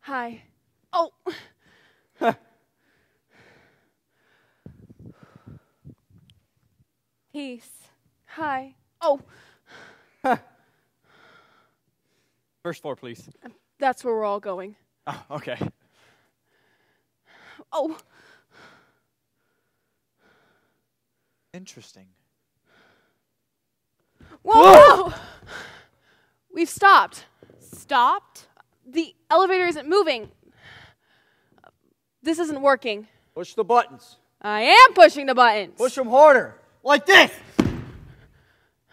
Hi. Oh. Peace. Hi. Oh. First floor, please. That's where we're all going. Oh, okay. Oh. Interesting. Whoa! We've stopped. Stopped? The elevator isn't moving. This isn't working. Push the buttons. I am pushing the buttons. Push them harder. Like this.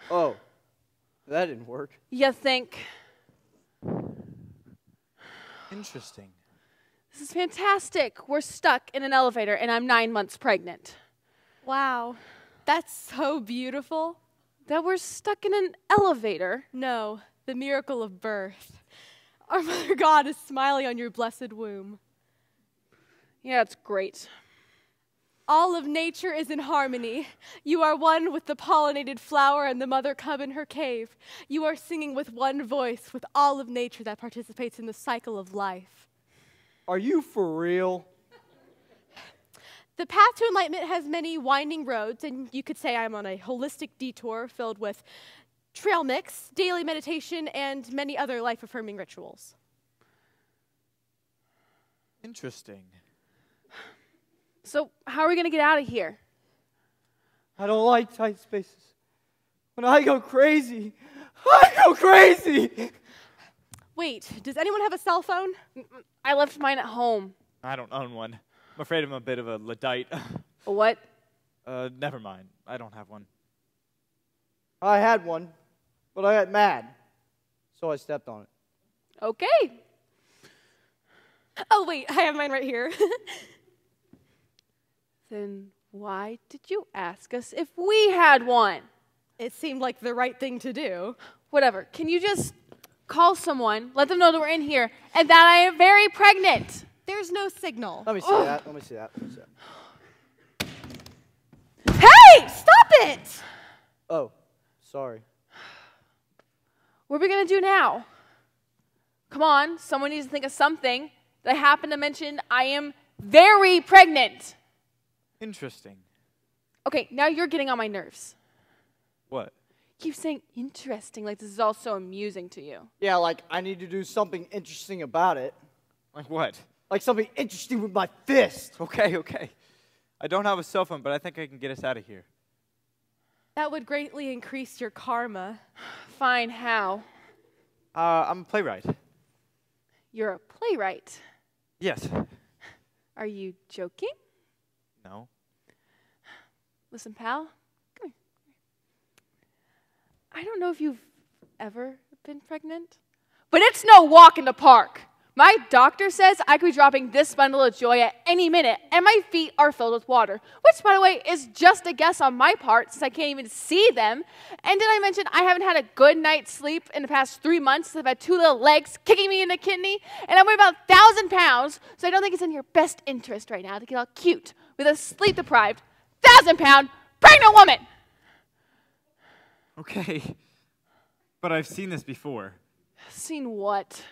Oh, that didn't work. You think? Interesting. This is fantastic. We're stuck in an elevator and I'm 9 months pregnant. Wow. That's so beautiful. That we're stuck in an elevator? No, the miracle of birth. Our Mother God is smiling on your blessed womb. Yeah, it's great. All of nature is in harmony. You are one with the pollinated flower and the mother cub in her cave. You are singing with one voice with all of nature that participates in the cycle of life. Are you for real? The path to enlightenment has many winding roads, and you could say I'm on a holistic detour filled with trail mix, daily meditation, and many other life-affirming rituals. Interesting. So how are we going to get out of here? I don't like tight spaces. When I go crazy, I go crazy. Wait, does anyone have a cell phone? I left mine at home. I don't own one. I'm afraid I'm a bit of a Luddite. A what? Never mind. I don't have one. I had one, but I got mad, so I stepped on it. Okay. Oh, wait, I have mine right here. Then why did you ask us if we had one? It seemed like the right thing to do. Whatever. Can you just call someone, let them know that we're in here, and that I am very pregnant? There's no signal. Let me see that. Let me see that. Let me see that. Hey, stop it! Oh, sorry. What are we going to do now? Come on, someone needs to think of something. That I happen to mention I am very pregnant. Interesting. Okay, now you're getting on my nerves. What? You keep saying interesting like this is all so amusing to you. Yeah, like I need to do something interesting about it. Like what? Like something interesting with my fist. Okay. I don't have a cell phone, but I think I can get us out of here. That would greatly increase your karma. Fine, how? I'm a playwright. You're a playwright. Yes. Are you joking? No. Listen, pal, come here. I don't know if you've ever been pregnant, but it's no walk in the park. My doctor says I could be dropping this bundle of joy at any minute, and my feet are filled with water, which, by the way, is just a guess on my part since I can't even see them. And did I mention I haven't had a good night's sleep in the past 3 months? I've had 2 little legs kicking me in the kidney, and I weigh about 1,000 pounds, so I don't think it's in your best interest right now to get all cute with a sleep-deprived, 1,000-pound pregnant woman. Okay. But I've seen this before. Seen what?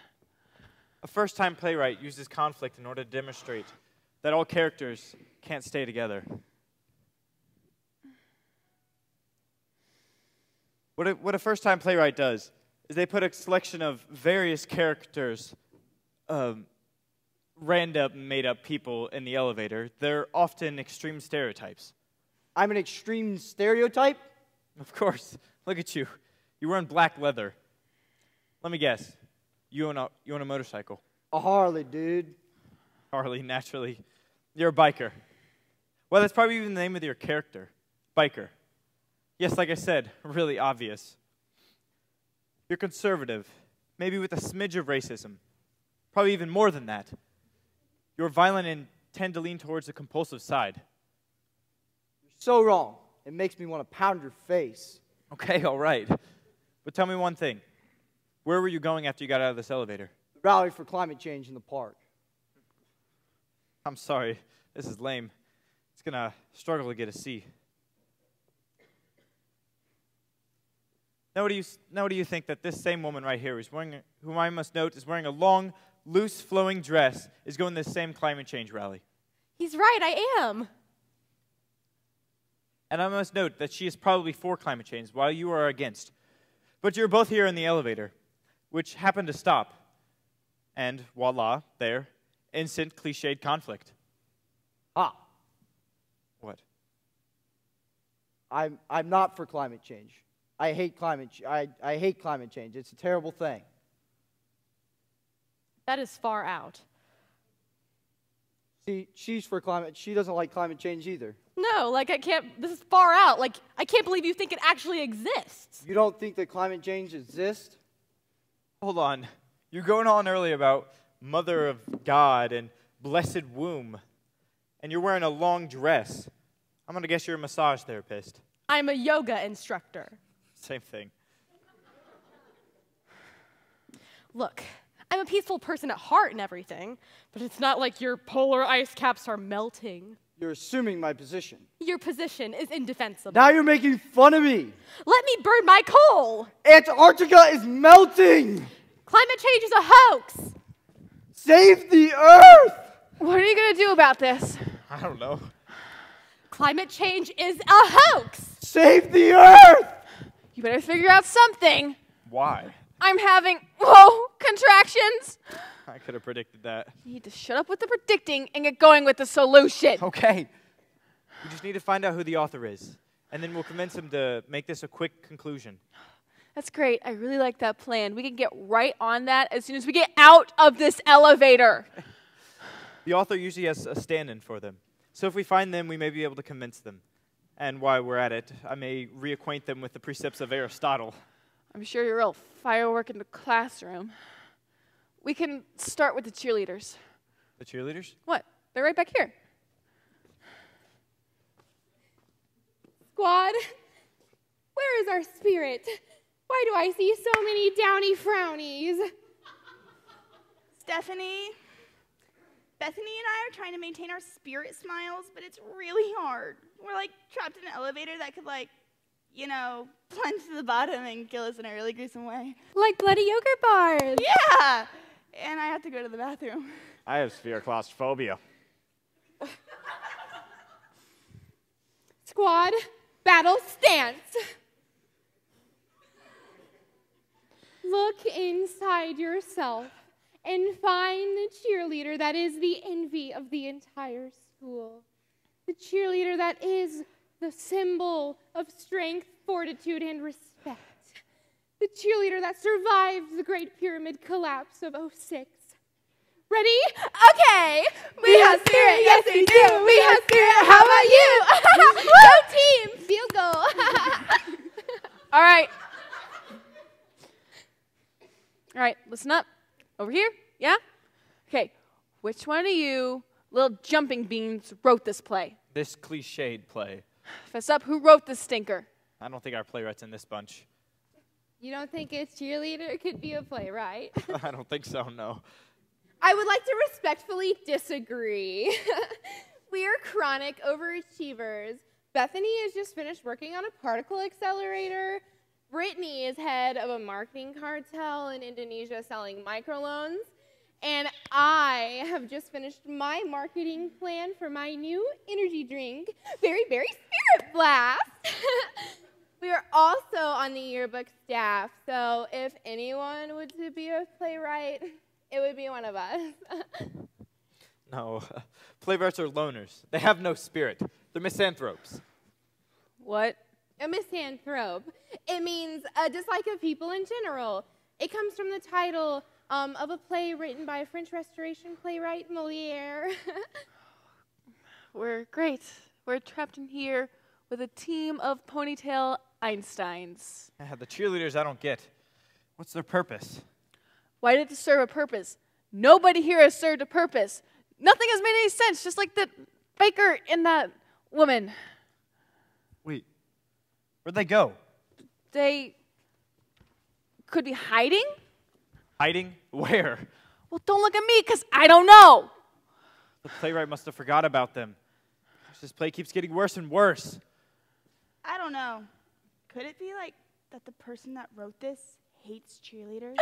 A first-time playwright uses conflict in order to demonstrate that all characters can't stay together. What a first-time playwright does is they put a selection of various characters, random made-up people in the elevator. They're often extreme stereotypes. I'm an extreme stereotype? Of course. Look at you. You're wearing black leather. Let me guess. You own a motorcycle. A Harley, dude. Harley, naturally. You're a biker. Well, that's probably even the name of your character. Biker. Yes, like I said, really obvious. You're conservative, maybe with a smidge of racism. Probably even more than that. You're violent and tend to lean towards the compulsive side. You're so wrong. It makes me want to pound your face. Okay, all right. But tell me one thing. Where were you going after you got out of this elevator? The rally for climate change in the park. I'm sorry. This is lame. It's going to struggle to get a C. Now what do you think that this same woman right here, whom I must note is wearing a long loose, flowing dress is going to the same climate change rally. He's right, I am. And I must note that she is probably for climate change, while you are against. But you're both here in the elevator, which happened to stop. And voila, there, instant cliched conflict. Ah, What? I'm not for climate change. I hate I hate climate change. It's a terrible thing. That is far out. See, she's for climate. She doesn't like climate change either. No, like I can't, this is far out. Like, I can't believe you think it actually exists. You don't think that climate change exists? Hold on. You're going on early about Mother of God and blessed womb. And you're wearing a long dress. I'm going to guess you're a massage therapist. I'm a yoga instructor. Same thing. Look, I'm a peaceful person at heart and everything, but it's not like your polar ice caps are melting. You're assuming my position. Your position is indefensible. Now you're making fun of me. Let me burn my coal. Antarctica is melting. Climate change is a hoax. Save the Earth. What are you going to do about this? I don't know. Climate change is a hoax. Save the Earth. You better figure out something. Why? I'm having, contractions. I could have predicted that. You need to shut up with the predicting and get going with the solution. Okay. We just need to find out who the author is. And then we'll convince him to make this a quick conclusion. That's great. I really like that plan. We can get right on that as soon as we get out of this elevator. The author usually has a stand-in for them. So if we find them, we may be able to convince them. And while we're at it, I may reacquaint them with the precepts of Aristotle. I'm sure you're a real firework in the classroom. We can start with the cheerleaders. The cheerleaders? What? They're right back here. Squad, where is our spirit? Why do I see so many downy frownies? Stephanie, Bethany and I are trying to maintain our spirit smiles, but it's really hard. We're like trapped in an elevator that could plunge to the bottom and kill us in a really gruesome way. Like bloody yogurt bars. Yeah! And I have to go to the bathroom. I have severe claustrophobia. Squad, battle stance. Look inside yourself and find the cheerleader that is the envy of the entire school. The cheerleader that is the symbol of strength, fortitude, and respect. The cheerleader that survived the Great Pyramid collapse of '06. Ready? Okay. We have spirit, yes we do. We have spirit, how about you? Go team, field goal. All right. All right, listen up. Over here, yeah? Okay, which one of you little jumping beans wrote this play? This cliched play. Fess up, who wrote this stinker? I don't think our playwright's in this bunch. You don't think a cheerleader could be a playwright? I don't think so, no. I would like to respectfully disagree. We are chronic overachievers. Bethany has just finished working on a particle accelerator. Brittany is head of a marketing cartel in Indonesia selling microloans. And I have just finished my marketing plan for my new energy drink, Berry Berry Spirit Blast. We are also on the yearbook staff, so if anyone would to be a playwright, it would be one of us. No, playwrights are loners. They have no spirit. They're misanthropes. What? A misanthrope. It means a dislike of people in general. It comes from the title of a play written by a French Restoration playwright, Molière. We're great. We're trapped in here with a team of ponytail Einsteins. Yeah, the cheerleaders I don't get. What's their purpose? Why did it serve a purpose? Nobody here has served a purpose. Nothing has made any sense, just like the baker and that woman. Wait, where'd they go? They could be hiding? Hiding? Where? Well, don't look at me, because I don't know. The playwright must have forgot about them. This play keeps getting worse and worse. I don't know. Could it be like that the person that wrote this hates cheerleaders?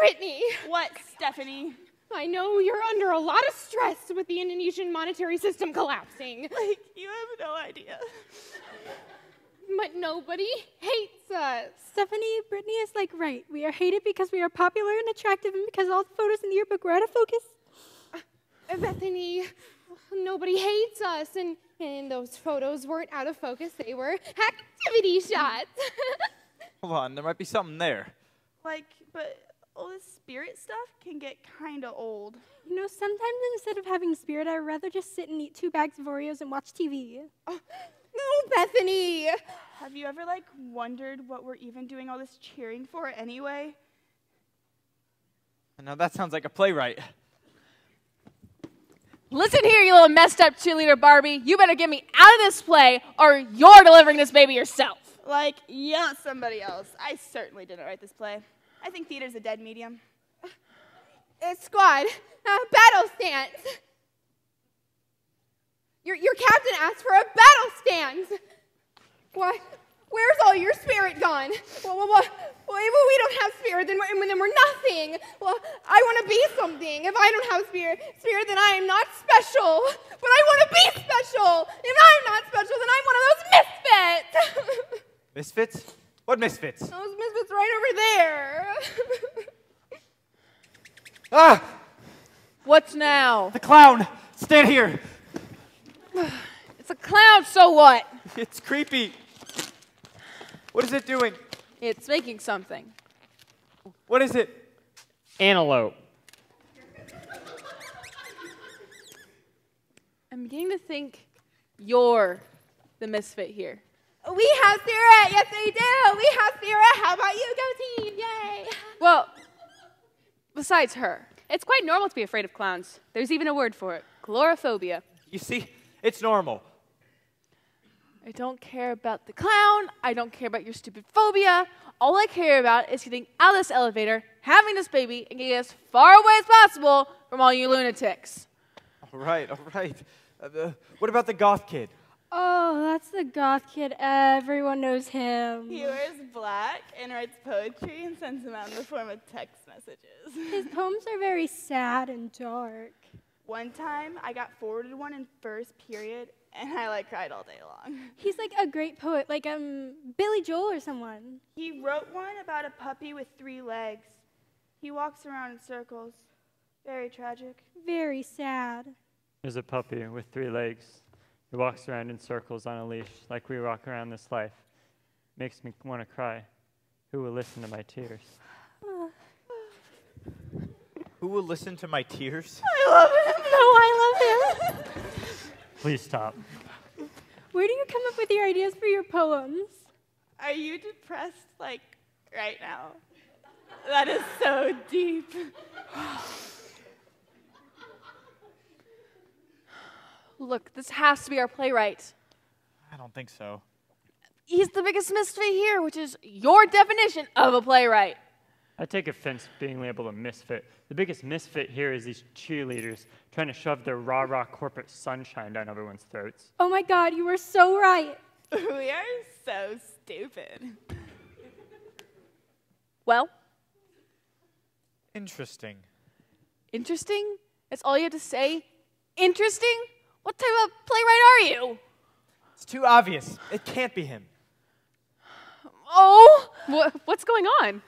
Brittany! What, Stephanie? I know you're under a lot of stress with the Indonesian monetary system collapsing. Like, you have no idea. But nobody hates us. Stephanie, Brittany is like right. We are hated because we are popular and attractive and because all the photos in the yearbook were out of focus. Bethany, nobody hates us. And those photos weren't out of focus. They were activity shots. Hold on, there might be something there. Like, but all this spirit stuff can get kind of old. You know, sometimes instead of having spirit, I'd rather just sit and eat 2 bags of Oreos and watch TV. No, Bethany. Have you ever, like, wondered what we're even doing all this cheering for anyway? Now that sounds like a playwright. Listen here, you little messed up cheerleader Barbie. You better get me out of this play or you're delivering this baby yourself. Like, yeah, somebody else. I certainly didn't write this play. I think theater's a dead medium. Squad, battle stance. Your captain asked for a battle stance. What? Where's all your spirit gone? Well, if we don't have spirit, then we're nothing. Well, I want to be something. If I don't have spirit, then I am not special. But I want to be special. If I'm not special, then I'm one of those misfits. Misfits? What misfits? Those misfits right over there. Ah! What's now? The clown! Stand here! It's a clown, so what? It's creepy. What is it doing? It's making something. What is it? Antelope. I'm beginning to think you're the misfit here. We have spirit. Yes, we do. We have spirit. How about you go team? Yay. Well, besides her. It's quite normal to be afraid of clowns. There's even a word for it, chlorophobia. You see, it's normal. I don't care about the clown. I don't care about your stupid phobia. All I care about is getting out of this elevator, having this baby, and getting as far away as possible from all you lunatics. All right. What about the goth kid? Oh, that's the goth kid. Everyone knows him. He wears black and writes poetry and sends them out in the form of text messages. His poems are very sad and dark. One time, I got forwarded one in first period, and I, like, cried all day long. He's like a great poet, like Billy Joel or someone. He wrote one about a puppy with 3 legs. He walks around in circles. Very tragic. Very sad. There's a puppy with 3 legs. He walks around in circles on a leash like we walk around this life. Makes me want to cry. Who will listen to my tears? Who will listen to my tears? I love him. No, I love him. Please stop. Where do you come up with your ideas for your poems? Are you depressed, like, right now? That is so deep. Look, this has to be our playwright. I don't think so. He's the biggest misfit here, which is your definition of a playwright. I take offense being labeled a misfit. The biggest misfit here is these cheerleaders trying to shove their rah-rah corporate sunshine down everyone's throats. Oh my God, you were so right. We are so stupid. Well, Interesting. interesting? That's all you have to say? Interesting? What type of playwright are you? It's too obvious. It can't be him. Oh! What's going on?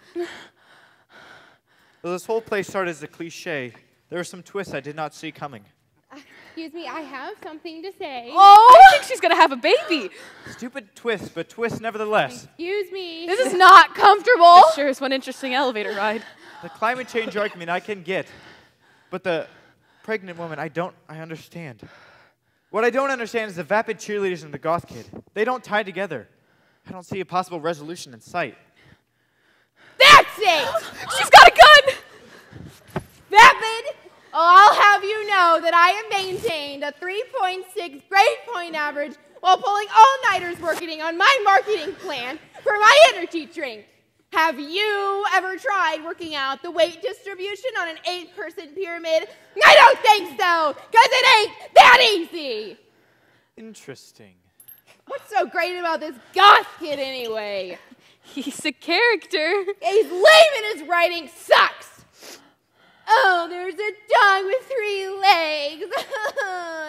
Well, this whole play started as a cliche. There were some twists I did not see coming. Excuse me, I have something to say. Oh! I think she's gonna have a baby. Stupid twist, but twist nevertheless. Excuse me. This is not comfortable. This sure is one interesting elevator ride. The climate change argument I can get, but the pregnant woman, I understand. What I don't understand is the vapid cheerleaders and the goth kid. They don't tie together. I don't see a possible resolution in sight. That's it! She's got a gun! Vapid! Oh, I'll have you know that I have maintained a 3.6 grade point average while pulling all-nighters working on my marketing plan for my energy drink. Have you ever tried working out the weight distribution on an 8-person pyramid? I don't think so, because it ain't that easy. Interesting. What's so great about this goth kid anyway? He's a character. He's lame and his writing sucks. Oh, there's a dog with 3 legs.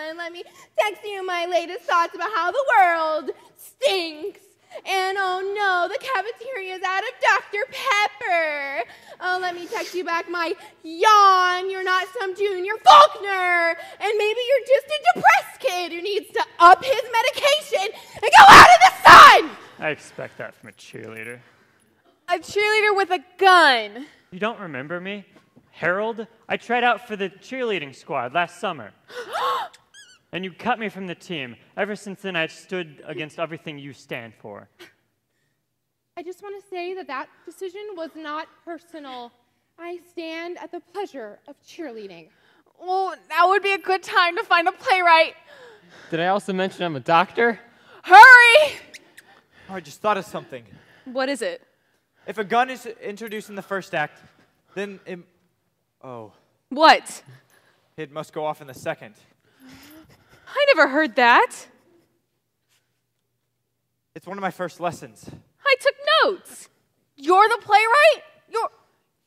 And let me text you my latest thoughts about how the world stinks. And oh no, the cafeteria's out of Dr. Pepper. Oh, let me text you back my yawn. You're not some Junior Faulkner. And maybe you're just a depressed kid who needs to up his medication and go out in the sun. I expect that from a cheerleader. A cheerleader with a gun. You don't remember me? Harold? I tried out for the cheerleading squad last summer. And you cut me from the team. Ever since then, I've stood against everything you stand for. I just want to say that decision was not personal. I stand at the pleasure of cheerleading. Well, now would be a good time to find a playwright. Did I also mention I'm a doctor? Hurry! Oh, I just thought of something. What is it? If a gun is introduced in the first act, then it... Oh. What? It must go off in the second. I never heard that. It's one of my first lessons. I took notes. You're the playwright? You're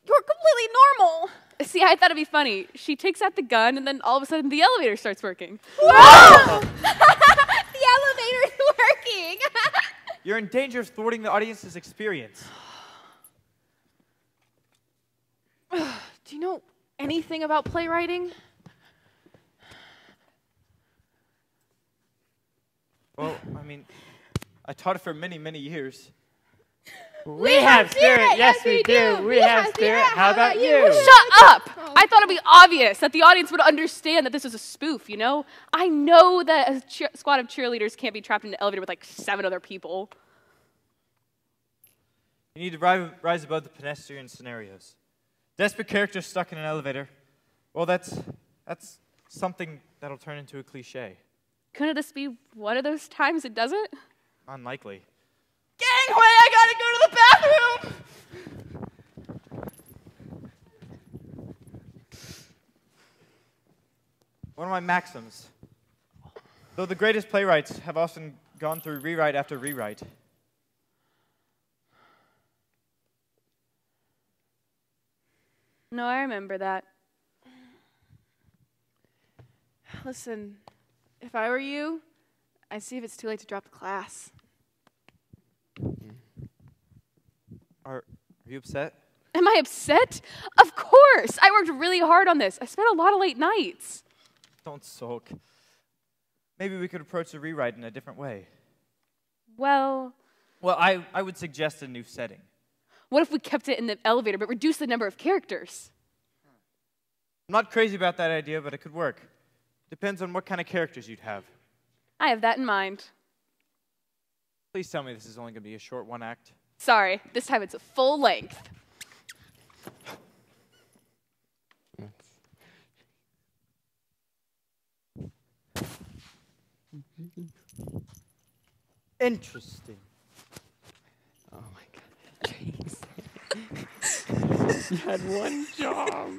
completely normal. See, I thought it'd be funny. She takes out the gun, and then all of a sudden the elevator starts working. Whoa! The elevator's working. You're in danger of thwarting the audience's experience. Do you know anything about playwriting? Well, I mean, I taught it for many, many years. We have spirit, yes we do. We have spirit, how about you? Shut up! I thought it'd be obvious that the audience would understand that this is a spoof, you know? I know that a squad of cheerleaders can't be trapped in an elevator with like 7 other people. You need to rise above the pedestrian scenarios. Desperate characters stuck in an elevator. Well, that's something that'll turn into a cliche. Couldn't this be one of those times it doesn't? Unlikely. Gangway, I gotta go to the bathroom! One of my maxims. Though the greatest playwrights have often gone through rewrite after rewrite. No, I remember that. Listen, if I were you, I'd see if it's too late to drop the class. Are you upset? Am I upset? Of course! I worked really hard on this. I spent a lot of late nights. Don't sulk. Maybe we could approach the rewrite in a different way. Well, I would suggest a new setting. what if we kept it in the elevator but reduced the number of characters? I'm not crazy about that idea, but it could work. Depends on what kind of characters you'd have. I have that in mind. Please tell me this is only going to be a short one act. Sorry, this time it's a full length. Interesting. Oh my God, James. You had one job.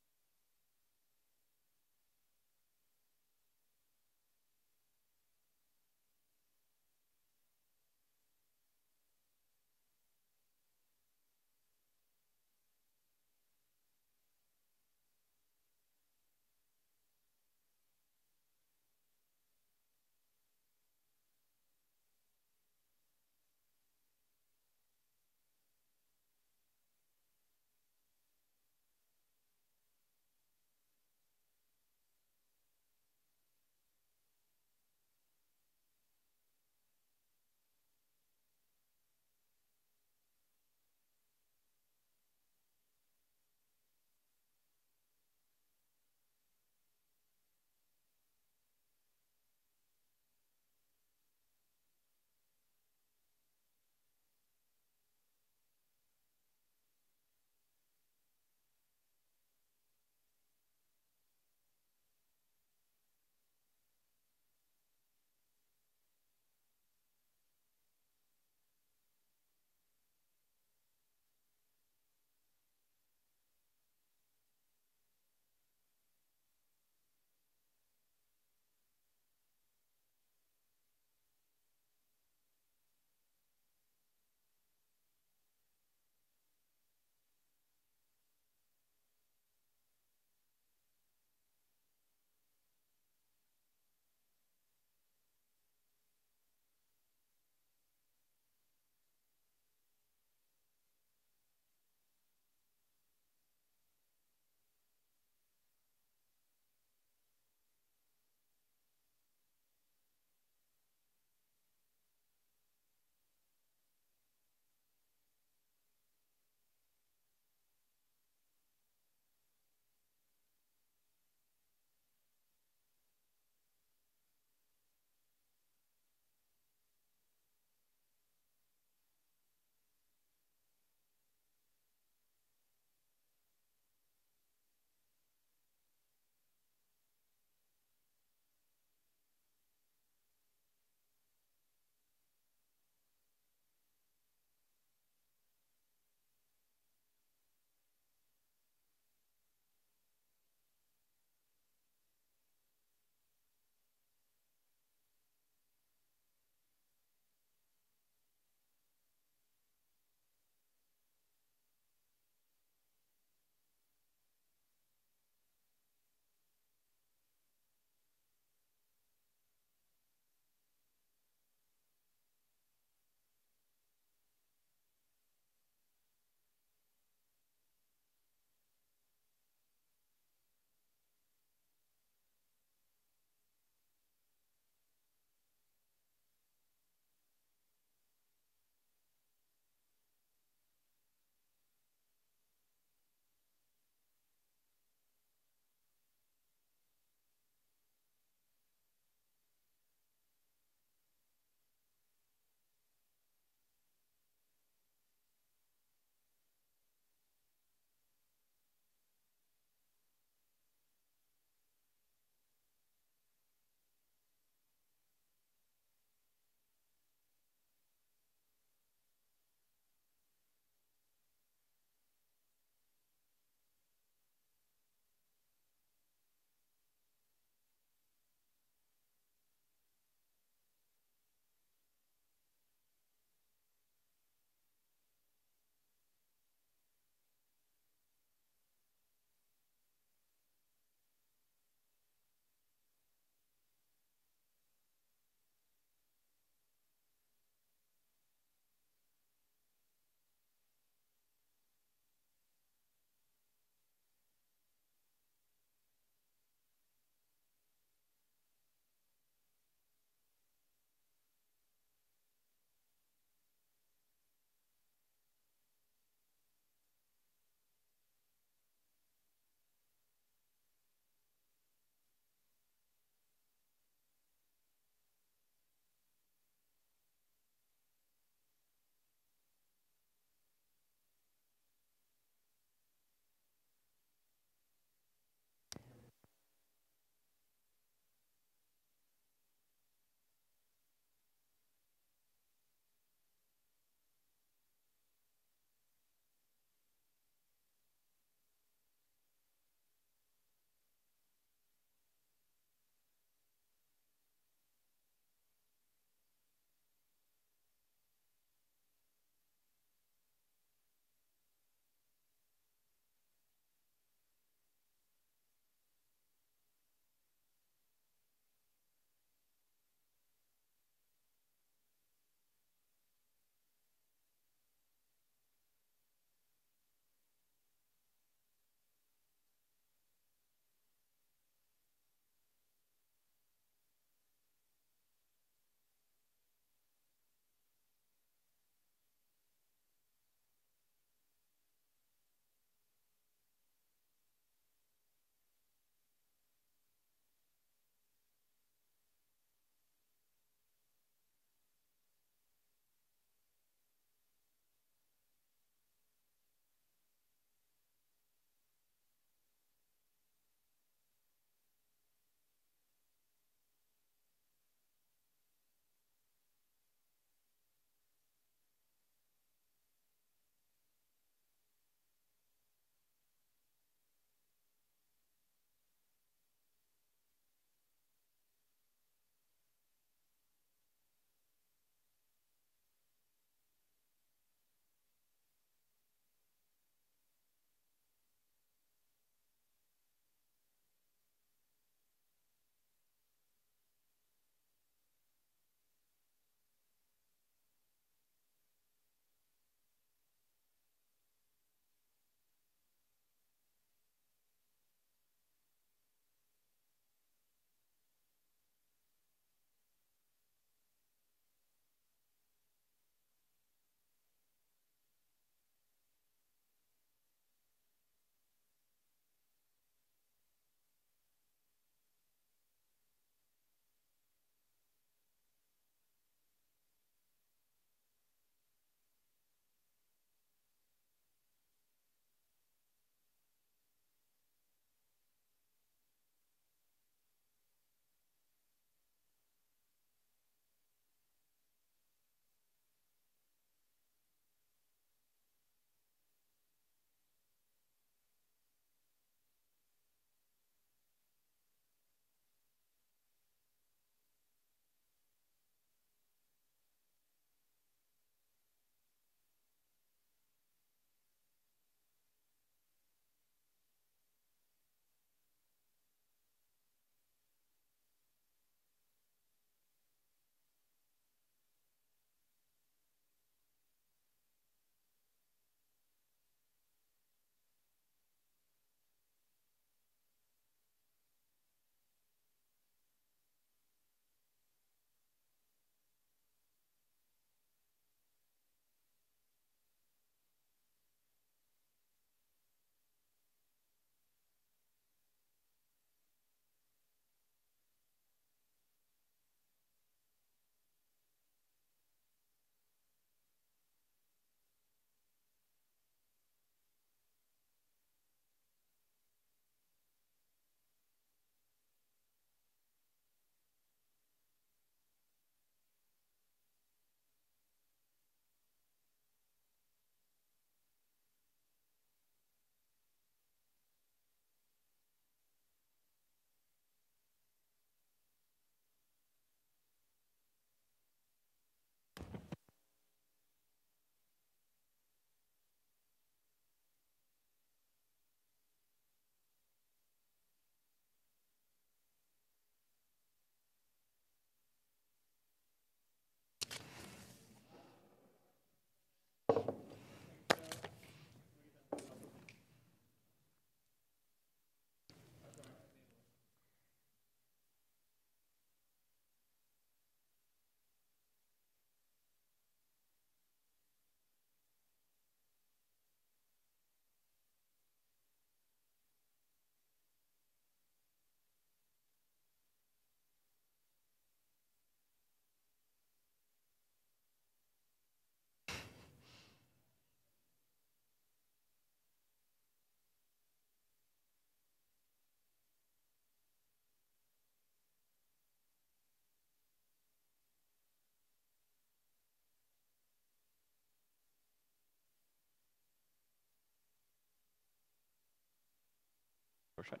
Shut.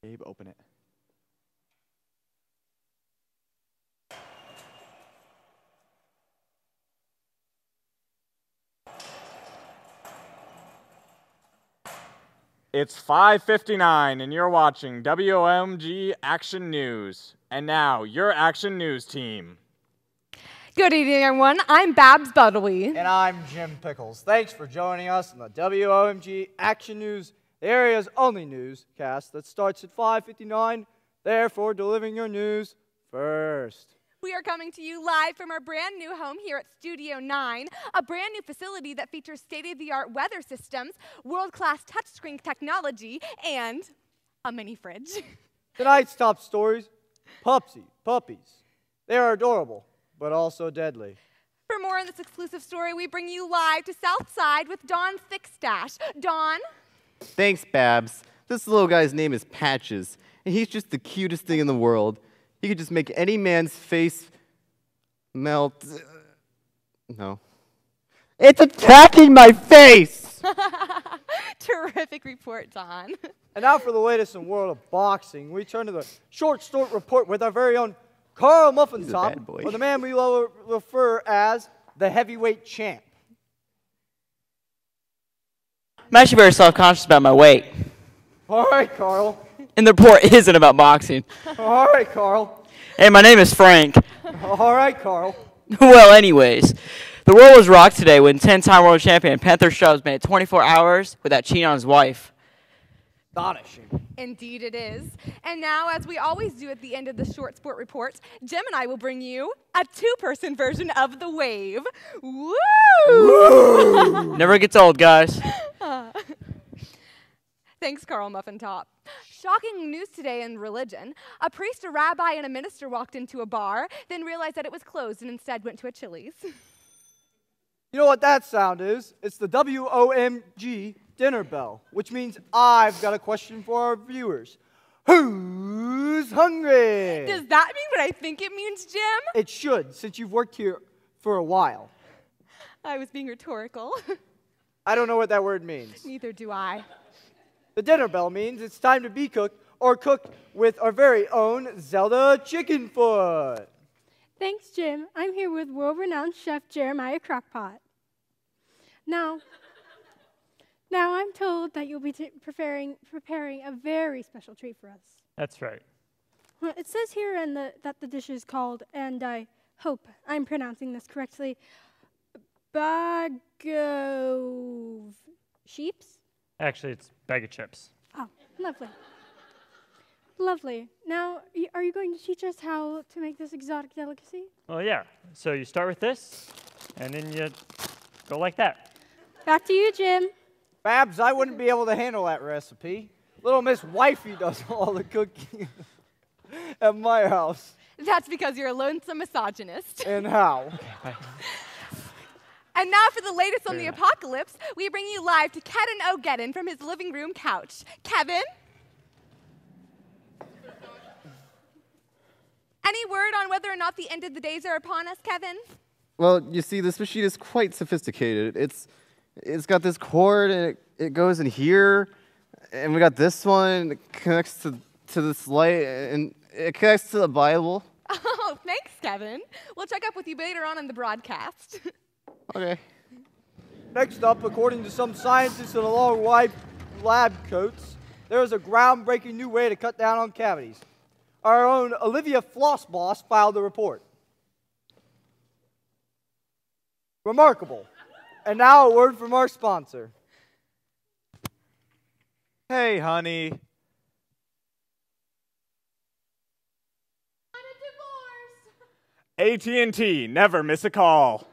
Gabe, open it. It's 5:59 and you're watching WOMG Action News. And now, your Action News team. Good evening, everyone. I'm Babs Buttley. And I'm Jim Pickles. Thanks for joining us on the WOMG Action News, the area's only newscast that starts at 5:59, therefore delivering your news first. We are coming to you live from our brand new home here at Studio 9, a brand new facility that features state-of-the-art weather systems, world-class touchscreen technology, and a mini fridge. Tonight's top stories, puppies. They are adorable, but also deadly. For more on this exclusive story, we bring you live to Southside with Don Thickstash. Don? Thanks, Babs. This little guy's name is Patches, and he's just the cutest thing in the world. He could just make any man's face melt. No. It's attacking my face! Terrific report, Don. And now for the latest in world of boxing, we turn to the short report with our very own Carl Muffintop, or the man we refer as the heavyweight champ. I'm actually very self-conscious about my weight. All right, Carl. And the report isn't about boxing. All right, Carl. Hey, my name is Frank. All right, Carl. Well, anyways, the world was rocked today when 10-time world champion Panther Stubbs made it 24 hours without cheating on his wife. Astonishing. Indeed it is. And now, as we always do at the end of the short sport report, Jim and I will bring you a two-person version of the wave. Woo! Woo! Never gets old, guys. Thanks, Carl Muffintop. Shocking news today in religion. A priest, a rabbi, and a minister walked into a bar, then realized that it was closed and instead went to a Chili's. You know what that sound is? It's the WOMG dinner bell, which means I've got a question for our viewers. Who's hungry? Does that mean what I think it means, Jim? It should, since you've worked here for a while. I was being rhetorical. I don't know what that word means. Neither do I. The dinner bell means it's time to be cooked or cooked with our very own Zelda Chickenfoot. Thanks, Jim. I'm here with world-renowned chef Jeremiah Crockpot. Now I'm told that you'll be preparing a very special treat for us. That's right. Well, it says here that the dish is called, and I hope I'm pronouncing this correctly, bag of sheeps? Actually, it's bag of chips. Oh, lovely. Lovely. Now, are you going to teach us how to make this exotic delicacy? Well, yeah. So you start with this, and then you go like that. Back to you, Jim. Babs, I wouldn't be able to handle that recipe. Little Miss Wifey does all the cooking at my house. That's because you're a lonesome misogynist. And how? Okay, and now for the latest on the apocalypse, we bring you live to Kevin O'Geddon from his living room couch. Kevin? Any word on whether or not the end of the days are upon us, Kevin? Well, you see, this machine is quite sophisticated. It's got this cord, and it goes in here, and we got this one. It connects to this light, and it connects to the Bible. Oh, thanks, Kevin. We'll check up with you later on in the broadcast. Okay. Next up, according to some scientists in a long white lab coats, there is a groundbreaking new way to cut down on cavities. Our own Olivia Flossboss filed the report. Remarkable. And now a word from our sponsor. Hey, honey. AT&T, never miss a call.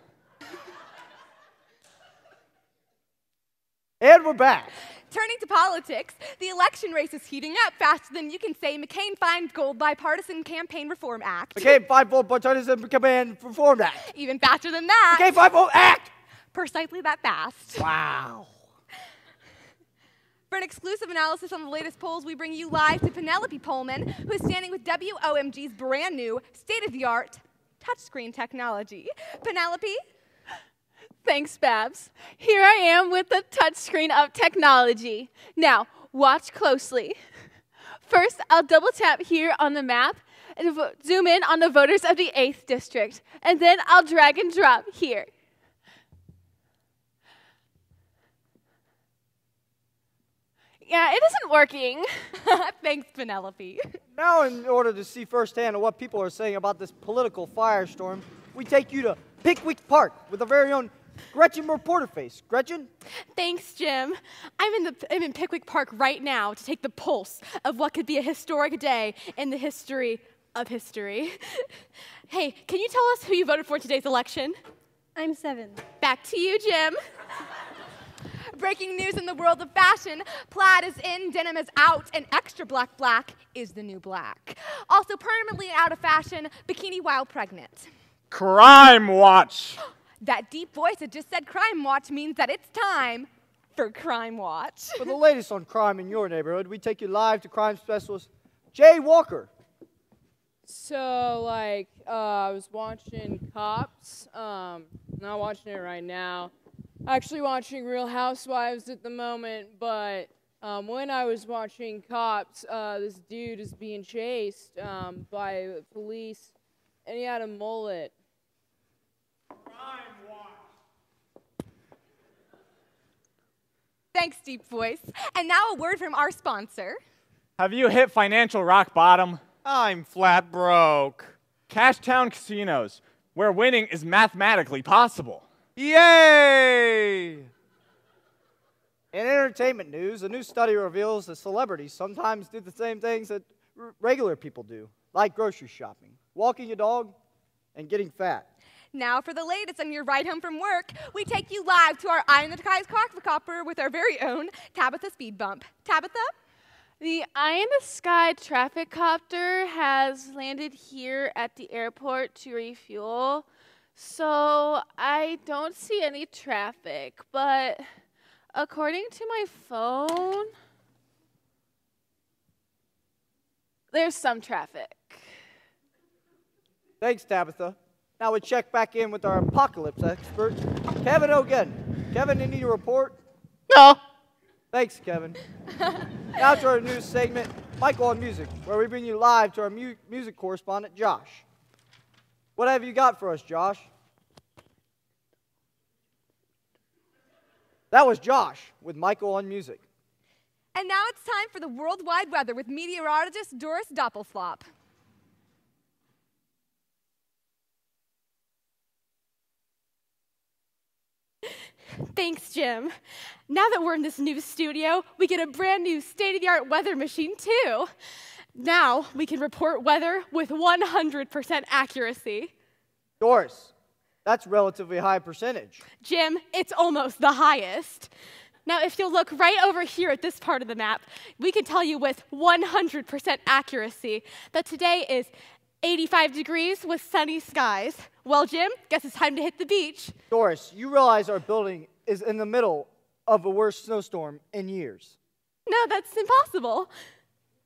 And we're back. Turning to politics, the election race is heating up faster than you can say McCain finds gold bipartisan campaign reform act. McCain 5-vote bipartisan campaign reform act. Even faster than that. McCain 5-vote act. Precisely that fast. Wow. For an exclusive analysis on the latest polls, we bring you live to Penelope Pullman, who is standing with WOMG's brand new, state-of-the-art touchscreen technology. Penelope? Thanks, Babs. Here I am with the touchscreen of technology. Now, watch closely. First, I'll double tap here on the map and zoom in on the voters of the 8th district. And then I'll drag and drop here. Yeah, it isn't working. Thanks, Penelope. Now, in order to see firsthand what people are saying about this political firestorm, we take you to Pickwick Park with our very own Gretchen Reporter Face. Gretchen? Thanks, Jim. I'm in Pickwick Park right now to take the pulse of what could be a historic day in the history of history. Hey, can you tell us who you voted for today's election? I'm 7. Back to you, Jim. Breaking news in the world of fashion. Plaid is in, denim is out, and extra black is the new black. Also permanently out of fashion, bikini while pregnant. Crime Watch! That deep voice that just said Crime Watch means that it's time for Crime Watch. For the latest on crime in your neighborhood, we take you live to crime specialist Jay Walker. So, I was watching Cops. Not watching it right now. Actually watching Real Housewives at the moment, but when I was watching Cops, this dude is being chased by police, and he had a mullet. Thanks, deep voice. And now a word from our sponsor. Have you hit financial rock bottom? I'm flat broke. Cashtown Casinos, where winning is mathematically possible. Yay! In entertainment news, a new study reveals that celebrities sometimes do the same things that regular people do, like grocery shopping, walking a dog, and getting fat. Now for the latest on your ride home from work, we take you live to our Eye in the Skies Copper with our very own Tabitha Speed Bump. Tabitha? The Eye in the Sky traffic copter has landed here at the airport to refuel. So I don't see any traffic, but according to my phone, there's some traffic. Thanks, Tabitha. Now we check back in with our apocalypse expert, Kevin O'Gen. Kevin, you need a report? No. Thanks, Kevin. Now to our news segment, Michael on Music, where we bring you live to our music correspondent, Josh. What have you got for us, Josh? That was Josh with Michael on Music. And now it's time for the worldwide weather with meteorologist Doris Doppelflop. Thanks, Jim. Now that we're in this new studio, we get a brand new state-of-the-art weather machine, too. Now we can report weather with 100% accuracy. Doris, that's relatively high percentage. Jim, it's almost the highest. Now, if you'll look right over here at this part of the map, we can tell you with 100% accuracy that today is 85 degrees with sunny skies. Well, Jim, guess it's time to hit the beach. Doris, you realize our building is in the middle of the worst snowstorm in years. No, that's impossible.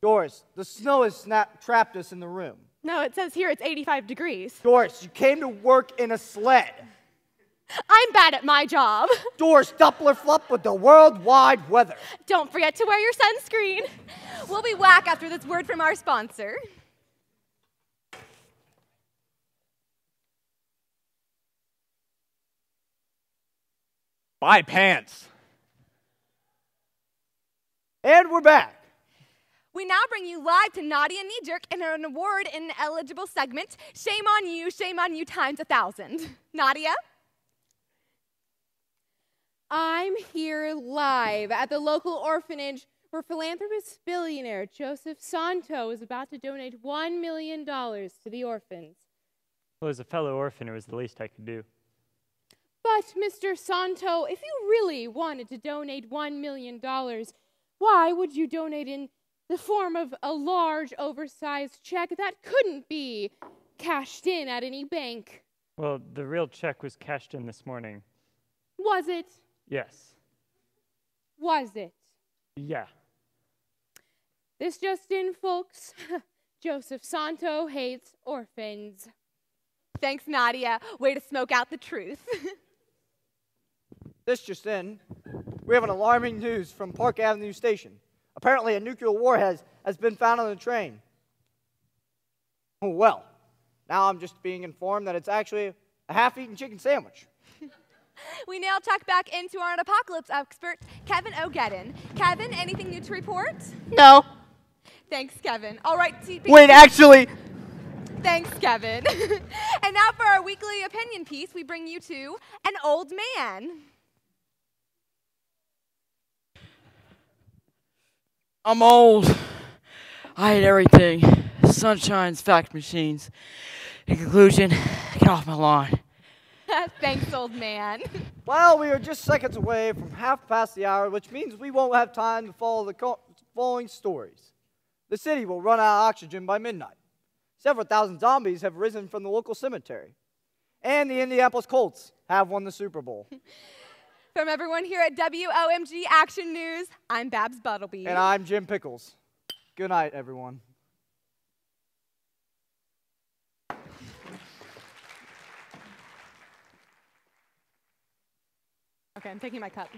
Doris, the snow has trapped us in the room. No, it says here it's 85 degrees. Doris, you came to work in a sled. I'm bad at my job. Doris Doppler-Flop with the worldwide weather. Don't forget to wear your sunscreen. We'll be back after this word from our sponsor. Buy pants. And we're back. We now bring you live to Nadia Kneejerk in an award in an eligible segment. Shame on you times 1,000. Nadia? I'm here live at the local orphanage where philanthropist billionaire Joseph Santo is about to donate $1 million to the orphans. Well, as a fellow orphan, it was the least I could do. But, Mr. Santo, if you really wanted to donate $1 million, why would you donate in the form of a large, oversized check that couldn't be cashed in at any bank? Well, the real check was cashed in this morning. Was it? Yes. Was it? Yeah. This just in, folks. Joseph Santo hates orphans. Thanks, Nadia. Way to smoke out the truth. This just in. We have an alarming news from Park Avenue Station. Apparently, a nuclear warhead has been found on the train. Oh, well, now I'm just being informed that it's actually a half-eaten chicken sandwich. We now tuck back into our apocalypse expert, Kevin O'Geddon. Kevin, anything new to report? No. Thanks, Kevin. All right, TP. Wait, actually. Thanks, Kevin. And now for our weekly opinion piece, we bring you to an old man. I'm old. I hate everything. Sunshine's fax machines. In conclusion, get off my lawn. Thanks, old man. Well, we are just seconds away from half past the hour, which means we won't have time to follow the following stories. The city will run out of oxygen by midnight. Several thousand zombies have risen from the local cemetery. And the Indianapolis Colts have won the Super Bowl. From everyone here at WOMG Action News, I'm Babs Buttleby. And I'm Jim Pickles. Good night, everyone. Okay, I'm taking my cup.